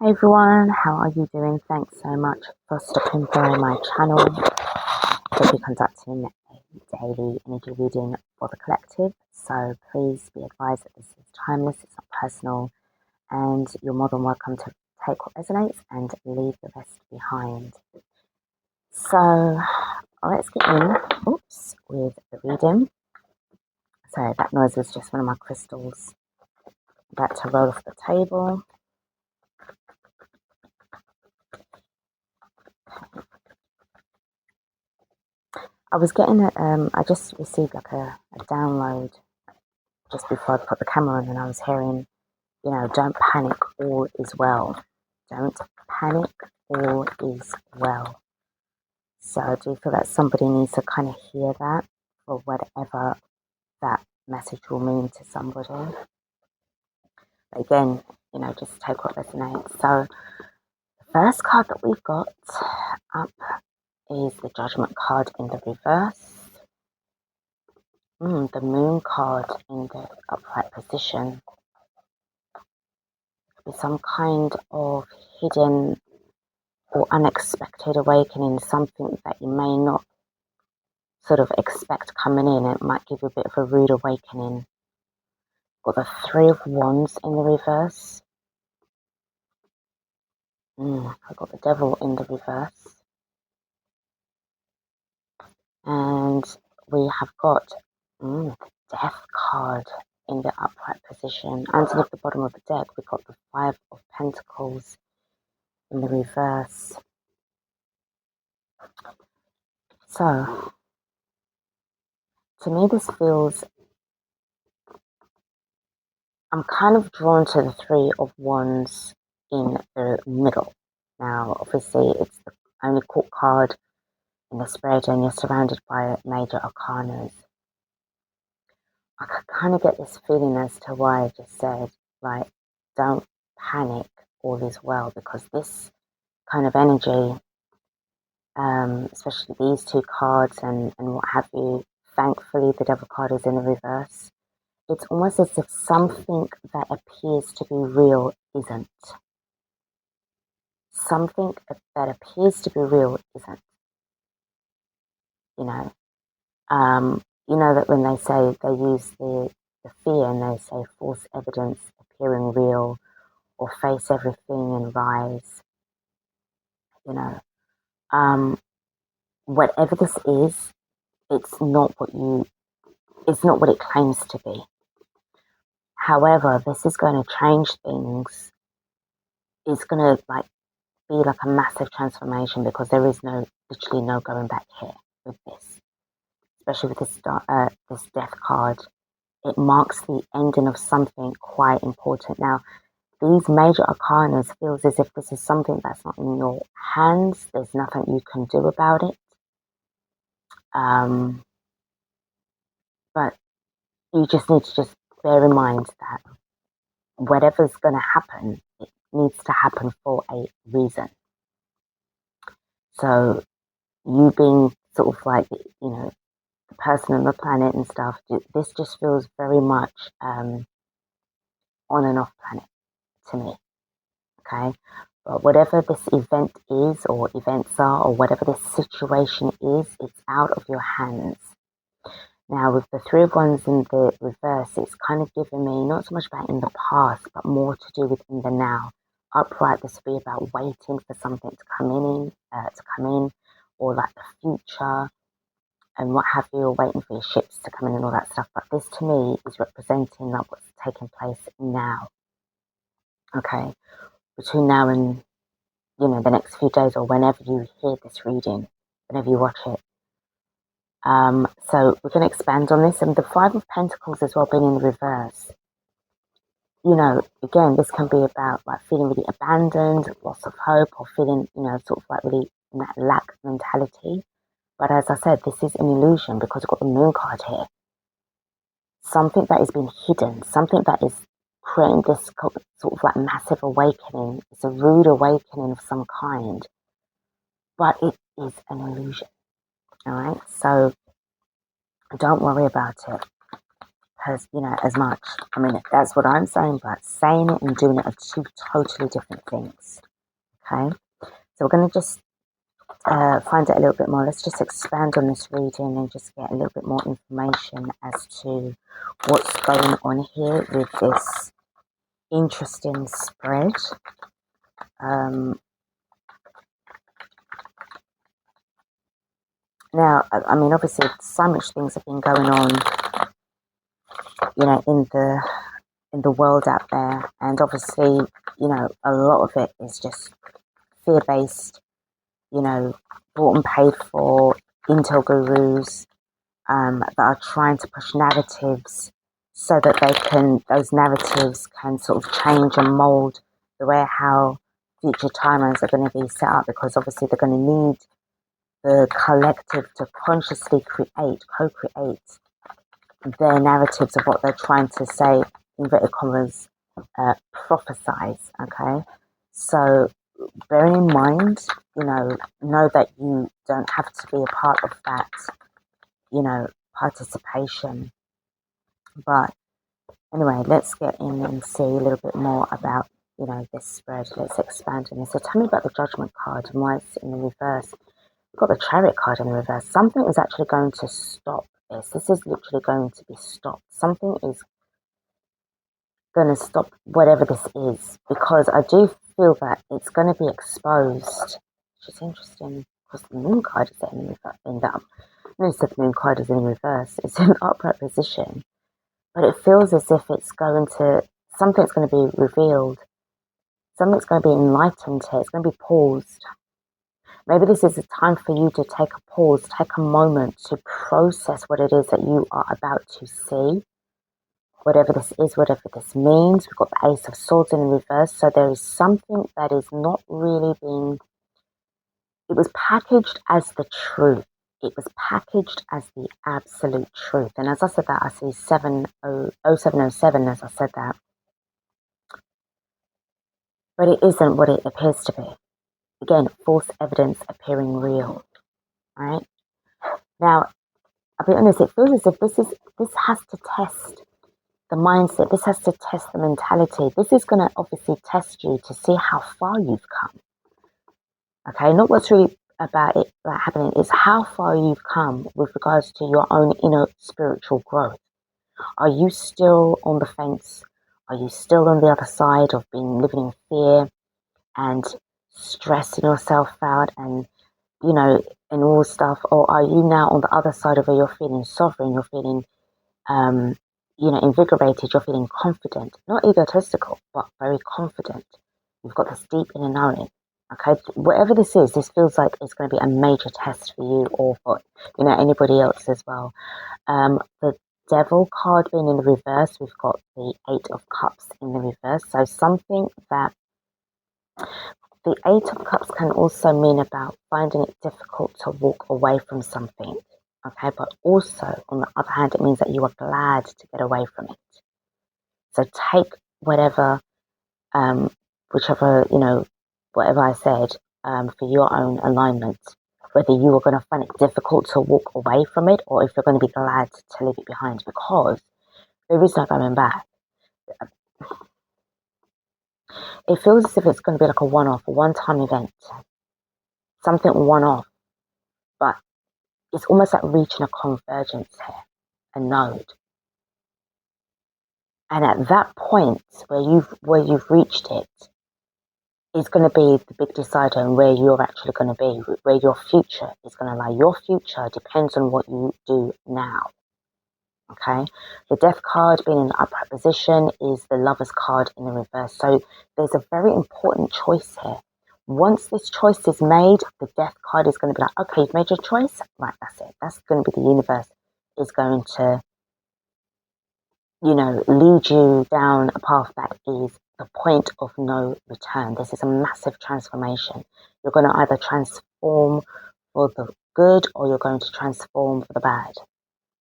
Hey everyone, how are you doing? Thanks so much for stopping by my channel. I'll be conducting a daily energy reading for the collective, so please be advised that this is timeless, it's not personal, and you're more than welcome to take what resonates and leave the rest behind. So let's get in, with the reading. So that noise was just one of my crystals about to roll off the table. I was getting I just received like a download just before I put the camera on, and I was hearing, don't panic, all is well. Don't panic, all is well. So I do feel that somebody needs to kind of hear that, for whatever that message will mean to somebody. But again, just take what resonates. So the first card that we've got up is the Judgment card in the reverse. The Moon card in the upright position. With some kind of hidden or unexpected awakening, something that you may not sort of expect coming in. It might give you a bit of a rude awakening. Got the Three of Wands in the reverse. I've got the Devil in the reverse. And we have got the Death card in the upright position. Underneath the bottom of the deck, we've got the Five of Pentacles in the reverse. So, to me, this feels, I'm kind of drawn to the Three of Wands in the middle. Now, obviously, it's the only court card in the spread, and you're surrounded by major arcanas. I could kind of get this feeling as to why I just said, like, don't panic, all is well, because this kind of energy, especially these two cards and what have you, thankfully the Devil card is in the reverse. It's almost as if something that appears to be real isn't. Something that appears to be real isn't. You know that when they say, they use the fear, and they say false evidence appearing real, or face everything and rise. Whatever this is, it's not what it claims to be. However, this is going to change things. It's going to be like a massive transformation, because there is literally no going back here with this. Especially with this Death card, it marks the ending of something quite important. Now, these major arcanas feels as if this is something that's not in your hands. There's nothing you can do about it. But you just need to just bear in mind that whatever's going to happen, it needs to happen for a reason. So you being sort of like, the person on the planet and stuff, this just feels very much on and off planet to me. Okay, but whatever this event is, or events are, or whatever this situation is, it's out of your hands. Now, with the Three of Wands in the reverse, it's kind of giving me not so much about in the past, but more to do with in the now. Upright, this will be about waiting for something to come in, or like the future, and what have you, or waiting for your ships to come in and all that stuff. But this, to me, is representing like what's taking place now. Okay, between now and the next few days, or whenever you hear this reading, whenever you watch it. So we're going to expand on this, and the Five of Pentacles as well being in the reverse. Again, this can be about like feeling really abandoned, loss of hope, or feeling, sort of like really in that lack mentality. But as I said, this is an illusion, because we've got the Moon card here. Something that is being hidden, something that is creating this sort of like massive awakening. It's a rude awakening of some kind, but it is an illusion. All right, so don't worry about it. as much. I mean, that's what I'm saying, but saying it and doing it are two totally different things. Okay, so we're going to just find out a little bit more. Let's just expand on this reading and just get a little bit more information as to what's going on here with this interesting spread. Now, I mean, obviously, so much things have been going on, in the world out there, and obviously, a lot of it is just fear-based, bought and paid for intel gurus that are trying to push narratives so that those narratives can sort of change and mold the way how future timelines are going to be set up, because obviously they're going to need the collective to consciously co-create their narratives of what they're trying to say, inverted commas, prophesize, okay? So bearing in mind, know that you don't have to be a part of that, participation. But anyway, let's get in and see a little bit more about, this spread. Let's expand on this. So tell me about the Judgment card and why it's in the reverse. We've got the Chariot card in the reverse. Something is actually going to stop this. This is literally going to be stopped. Something is going to stop whatever this is, because I do feel that it's going to be exposed, which is interesting because the Moon card is in reverse. Notice that the Moon card is in reverse. It's in upright position, but it feels as if something's going to be revealed. Something's going to be enlightened here. It's going to be paused. Maybe this is a time for you to take a pause, take a moment to process what it is that you are about to see. Whatever this is, whatever this means. We've got the Ace of Swords in the reverse. So there is something that is not really it was packaged as the truth. It was packaged as the absolute truth. And as I said that, I see 707 as I said that. But it isn't what it appears to be. Again, false evidence appearing real. Right? Now, I'll be honest, it feels as if this has to test the mindset. This has to test the mentality. This is going to obviously test you to see how far you've come. Okay, not what's really about it happening, it's how far you've come with regards to your own inner spiritual growth. Are you still on the fence? Are you still on the other side of living in fear and stressing yourself out and, and all stuff? Or are you now on the other side of where you're feeling sovereign, you're feeling, invigorated, you're feeling confident, not egotistical, but very confident. You've got this deep inner knowing. Okay, whatever this is, this feels like it's going to be a major test for you or for, anybody else as well. The Devil card being in the reverse, we've got the Eight of Cups in the reverse. So something that the Eight of Cups can also mean about finding it difficult to walk away from something. Okay, but also on the other hand, it means that you are glad to get away from it. So take whatever, whichever, whatever I said, for your own alignment, whether you are going to find it difficult to walk away from it or if you're going to be glad to leave it behind, because there is no going back. It feels as if it's going to be like a one-off, a one-time event, something one-off, but it's almost like reaching a convergence here, a node. And at that point where you've reached it, is going to be the big decider on where you're actually going to be, where your future is going to lie. Your future depends on what you do now. Okay? The Death card being in the upright position is the Lover's card in the reverse. So there's a very important choice here. Once this choice is made, the Death card is going to be like, okay, you've made your choice. Right, that's it. That's going to be the universe is going to, lead you down a path that is the point of no return. This is a massive transformation. You're going to either transform for the good or you're going to transform for the bad.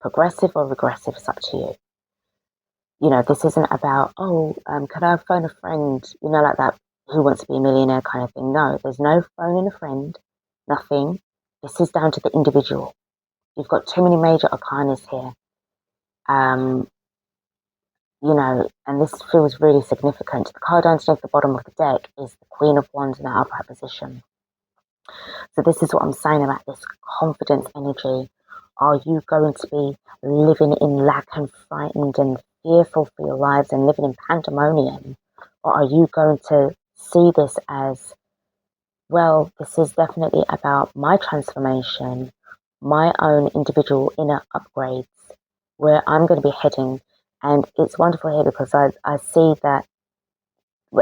Progressive or regressive, it's up to you. This isn't about, could I phone a friend, like that, who wants to be a millionaire kind of thing. No, there's no phoning a friend, nothing. This is down to the individual. You've got too many major arcanas here. you know, and this feels really significant. The card underneath the bottom of the deck is the Queen of Wands in the upright position. So this is what I'm saying about this confidence energy. Are you going to be living in lack and frightened and fearful for your lives and living in pandemonium? Or are you going to see this as, well, this is definitely about my transformation, my own individual inner upgrades, where I'm going to be heading. And it's wonderful here because I see that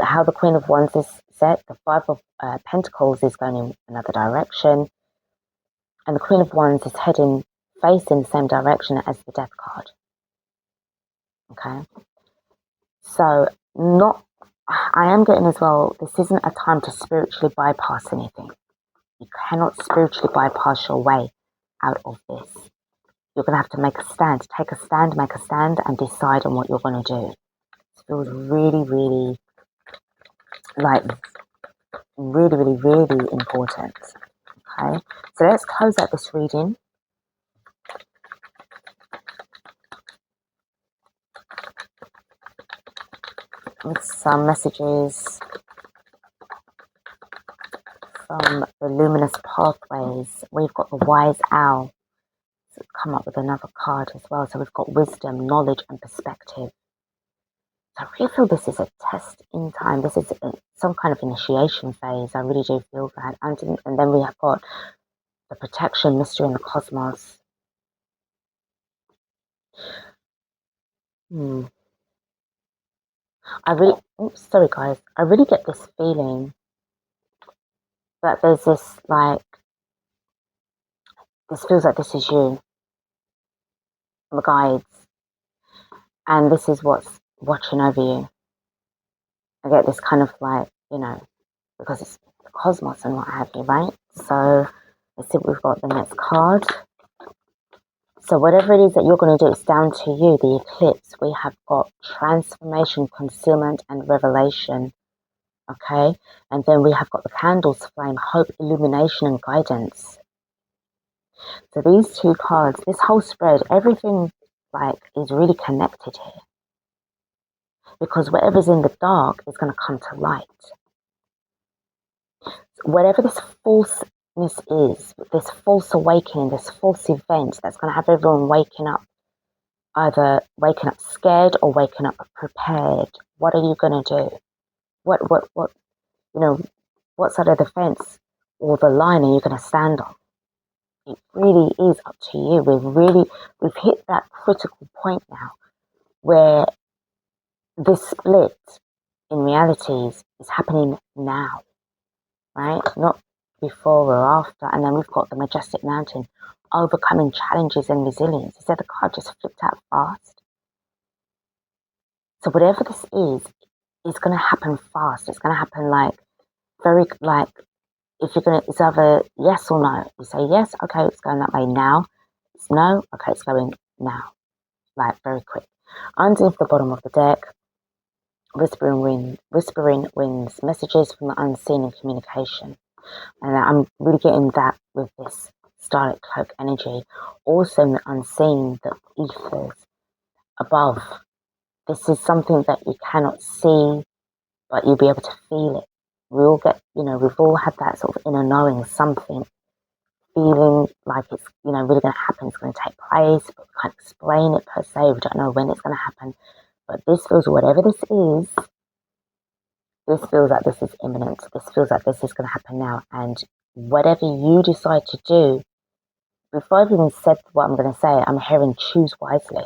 how the Queen of Wands is set, the Five of Pentacles is going in another direction, and the Queen of Wands is heading, facing the same direction as the Death card. Okay, so I am getting as well, this isn't a time to spiritually bypass anything. You cannot spiritually bypass your way out of this. You're going to have to make a stand, take a stand, make a stand, and decide on what you're going to do. It feels really, really, like, really, really, really important. Okay, so let's close out this reading. With some messages from the luminous pathways. We've got the wise owl. So come up with another card as well. So we've got wisdom, knowledge, and perspective. So I really feel this is a test in time. This is some kind of initiation phase. I really do feel that. And then we have got the protection, mystery, and the cosmos. Sorry guys. I really get this feeling that there's this, like, this feels like this is you, the guides, and this is what's watching over you. I get this kind of, like, you know, because it's the cosmos and what have you, right? So let's see what we've got the next card. So whatever it is that you're going to do, it's down to you. The eclipse, we have got transformation, concealment, and revelation. Okay, and then we have got the candles flame, hope, illumination, and guidance. So these two cards, this whole spread, everything, like, is really connected here, because whatever's in the dark is going to come to light. Whatever this falseness is, this false awakening, this false event that's going to have everyone waking up, either waking up scared or waking up prepared. What are you going to do? What, you know, what side of the fence or the line are you going to stand on? It really is up to you. We've hit that critical point now where this split in realities is happening now, right? Not before or after. And then we've got the majestic mountain, overcoming challenges and resilience. Instead, the card just flipped out fast. So whatever this is going to happen fast. It's going to happen, like, very, like, if you're going to, it's either yes or no. You say yes, okay, it's going that way now. It's no, okay, it's going now. Like, very quick. Underneath the bottom of the deck, whispering winds, messages from the unseen and communication. And I'm really getting that with this starlit cloak energy. Also in the unseen, the ethers above. This is something that you cannot see, but you'll be able to feel it. We all get, we've all had that sort of inner knowing, something, feeling like it's, really going to happen, it's going to take place, but we can't explain it per se, we don't know when it's going to happen. But this feels, whatever this feels like this is imminent. This feels like this is going to happen now. And whatever you decide to do, before I've even said what I'm going to say, I'm hearing choose wisely.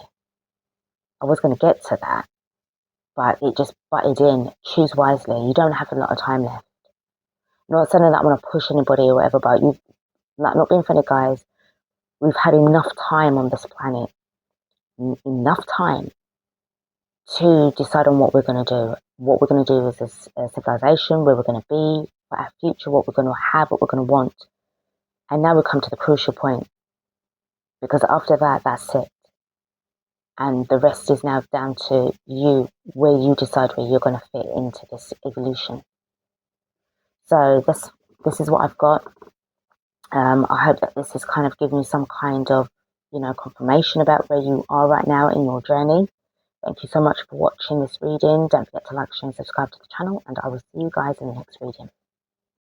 I was going to get to that, but it just butted in. Choose wisely. You don't have a lot of time left. Not saying that I want to push anybody or whatever, but not being funny, guys. We've had enough time on this planet, enough time to decide on what we're going to do. What we're going to do as a civilization, where we're going to be, for our future, what we're going to have, what we're going to want. And now we come to the crucial point, because after that, that's it. And the rest is now down to you, where you decide where you're going to fit into this evolution. So this is what I've got. I hope that this has kind of given you some kind of, confirmation about where you are right now in your journey. Thank you so much for watching this reading. Don't forget to like, share, and subscribe to the channel, and I will see you guys in the next reading.